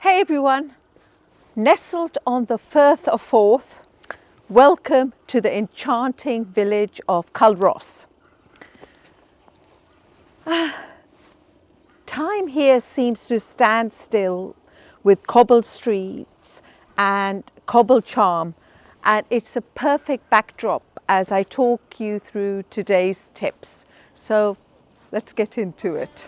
Hey everyone, nestled on the Firth of Forth, welcome to the enchanting village of Culross. Time here seems to stand still with cobbled streets and cobbled charm, and it's a perfect backdrop as I talk you through today's tips. So let's get into it.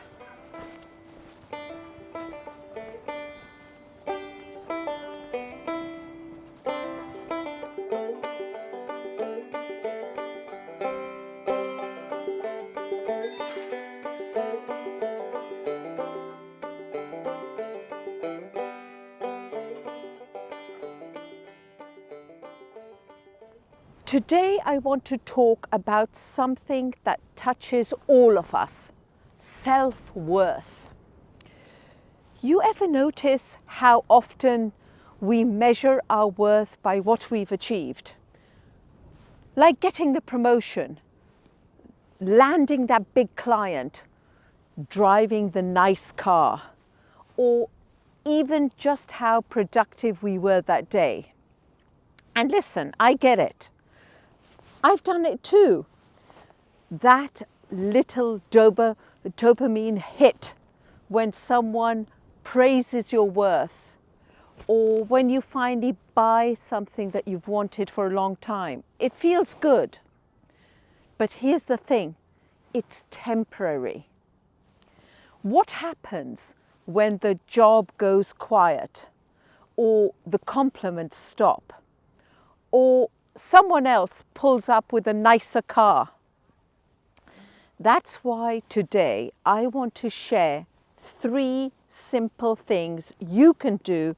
Today I want to talk about something that touches all of us, self-worth. You ever notice how often we measure our worth by what we've achieved? Like getting the promotion, landing that big client, driving the nice car, or even just how productive we were that day. And listen, I get it. I've done it too. That little dopamine hit when someone praises your worth, or when you finally buy something that you've wanted for a long time. It feels good. But here's the thing, it's temporary. What happens when the job goes quiet, or the compliments stop, or someone else pulls up with a nicer car? That's why today I want to share 3 simple things you can do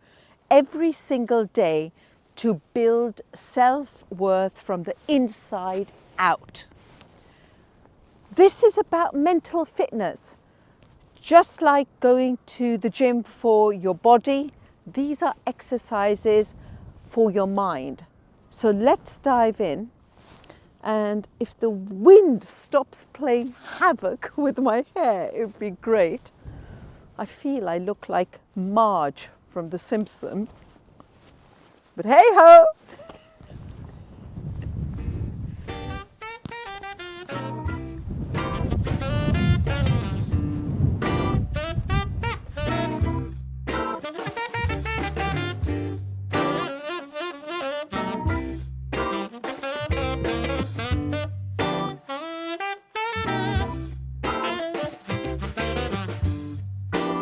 every single day to build self-worth from the inside out. This is about mental fitness. Just like going to the gym for your body, these are exercises for your mind. So let's dive in, and if the wind stops playing havoc with my hair, it would be great. I feel I look like Marge from The Simpsons, but hey ho!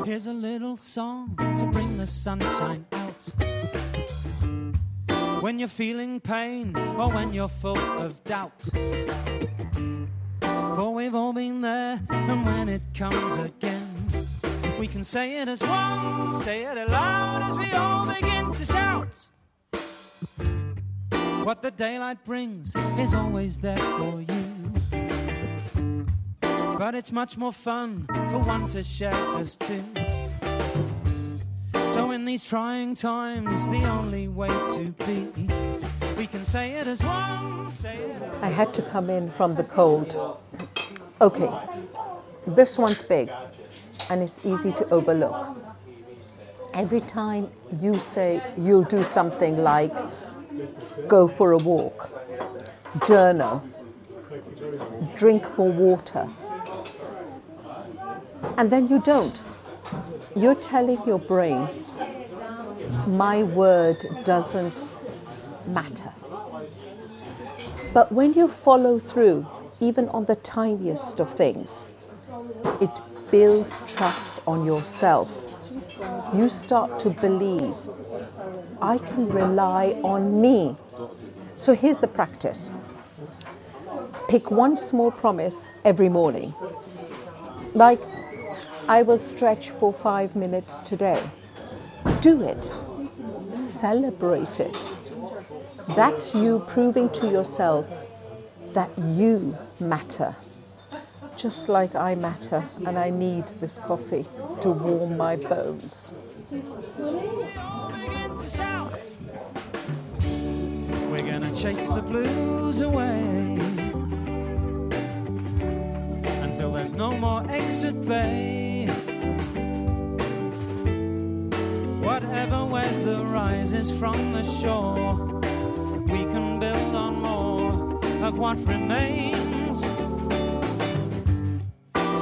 Here's a little song to bring the sunshine out. When you're feeling pain or when you're full of doubt. For we've all been there, and when it comes again, we can say it as one, say it aloud as we all begin to shout. What the daylight brings is always there for you, but it's much more fun for one to share as two. So in these trying times, the only way to be, we can say it as one, say it. I had to come in from the cold. Okay, this one's big and it's easy to overlook. Every time you say you'll do something like go for a walk, journal, drink more water, and then you don't. You're telling your brain, my word doesn't matter. But when you follow through, even on the tiniest of things, it builds trust on yourself. You start to believe, I can rely on me. So here's the practice. Pick one small promise every morning. Like, I will stretch for 5 minutes today. Do it. Celebrate it. That's you proving to yourself that you matter. Just like I matter, and I need this coffee to warm my bones. We're gonna chase the blues away until there's no more exit bay. Whatever Whatever weather rises from the shore, we can build on more of what remains.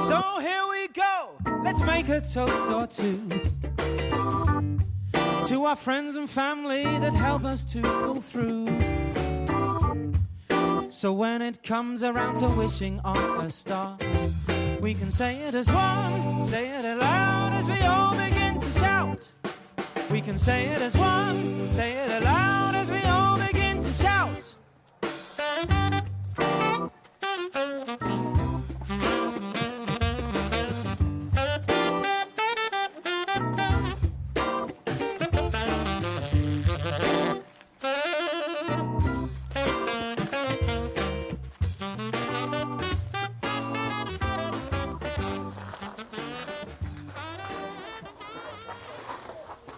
So here we go, let's make a toast or two to our friends and family that help us to pull through. So when it comes around to wishing on a star, we can say it as one, say it aloud as we all begin to shout. We can say it as one, say it aloud as we all begin to shout.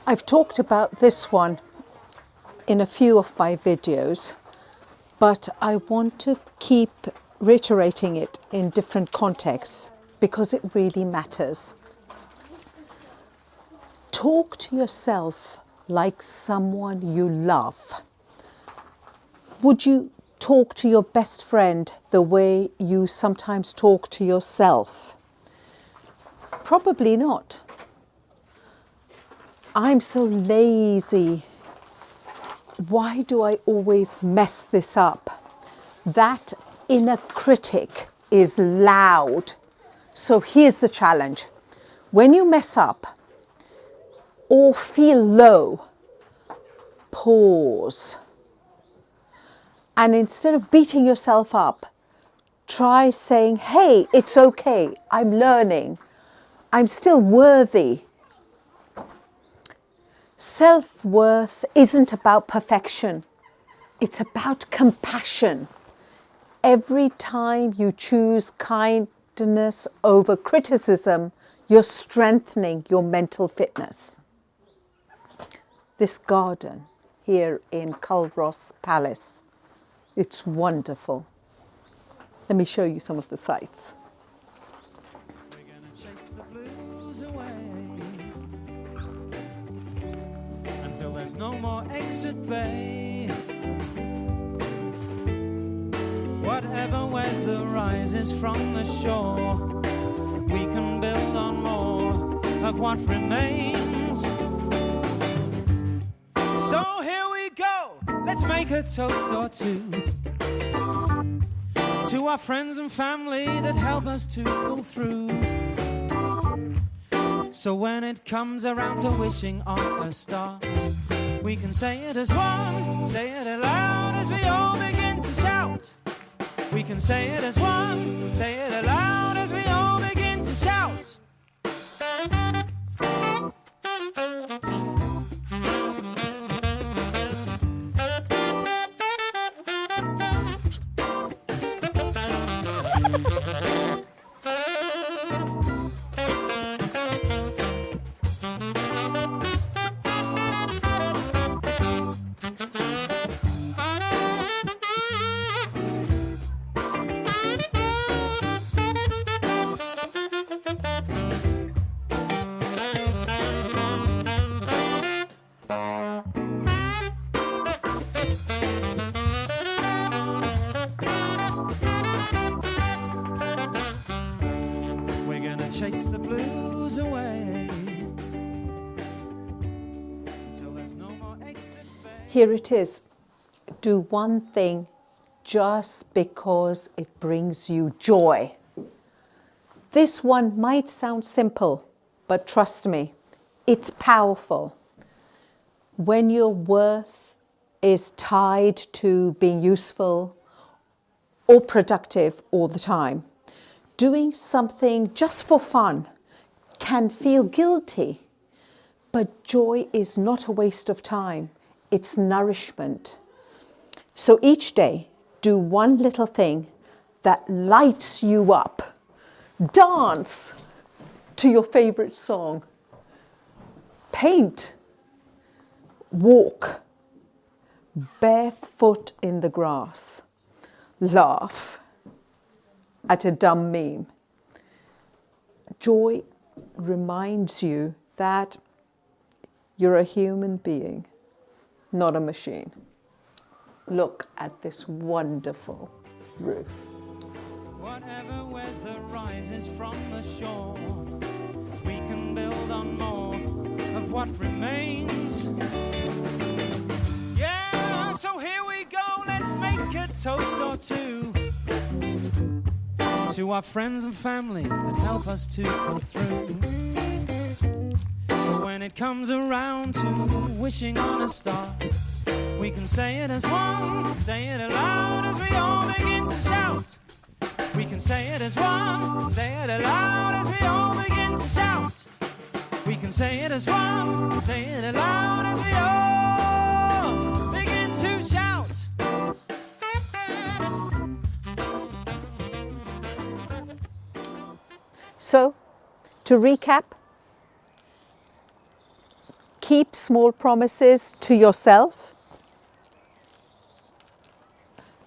I've talked about this one in a few of my videos, but I want to keep reiterating it in different contexts because it really matters. Talk to yourself like someone you love. Would you talk to your best friend the way you sometimes talk to yourself? Probably not. I'm so lazy. Why do I always mess this up? That inner critic is loud. So here's the challenge. When you mess up or feel low, pause. And instead of beating yourself up, try saying, hey, it's okay. I'm learning. I'm still worthy. Self-worth isn't about perfection. It's about compassion. Every time you choose kindness over criticism, you're strengthening your mental fitness. This garden here in Culross Palace, it's wonderful. Let me show you some of the sights. We're gonna chase the blues away until there's no more exit bay. Whatever weather rises from the shore, we can build on more of what remains. So here we go, let's make a toast or two to our friends and family that help us to pull through. So when it comes around to wishing on a star, we can say it as one, say it aloud as we all begin to shout. We can say it as one, say it aloud as we all begin to shout. Chase the blues away until there's no more exit bay. Here it is. Do one thing just because it brings you joy. This one might sound simple, but trust me, it's powerful. When your worth is tied to being useful or productive all the time, doing something just for fun can feel guilty, but joy is not a waste of time. It's nourishment. So each day, do one little thing that lights you up. Dance to your favorite song. Paint. Walk. Barefoot in the grass. Laugh at a dumb meme. Joy reminds you that You're a human being, not a machine. Look at this wonderful roof. Whatever weather rises from the shore, we can build on more of what remains. Yeah, so here we go, let's make a toast or two to our friends and family that help us to go through. So when it comes around to wishing on a star, we can say it as one, say it aloud as we all begin to shout. We can say it as one, say it aloud as we all begin to shout. We can say it as one, say it aloud as we all begin to shout. So, to recap, keep small promises to yourself.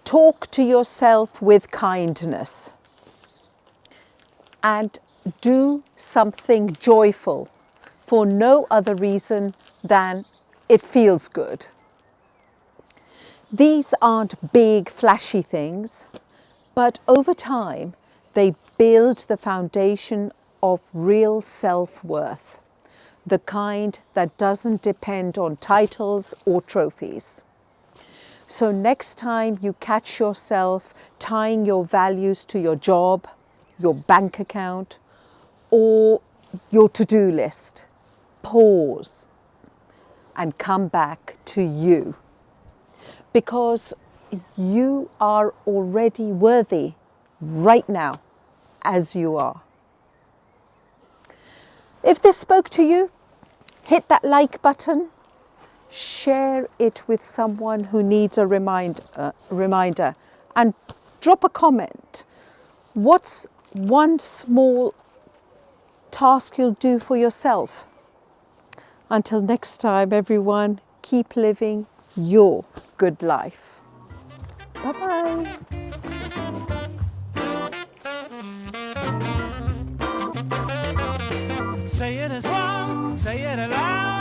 Talk to yourself with kindness. And do something joyful for no other reason than it feels good. These aren't big, flashy things, but over time, they build the foundation of real self-worth, the kind that doesn't depend on titles or trophies. So next time you catch yourself tying your values to your job, your bank account, or your to-do list, pause and come back to you. Because you are already worthy right now as you are. If this spoke to you, hit that like button, share it with someone who needs a reminder, and drop a comment. What's one small task you'll do for yourself? Until next time, everyone, keep living your good life. Bye-bye. Say it as one, say it aloud.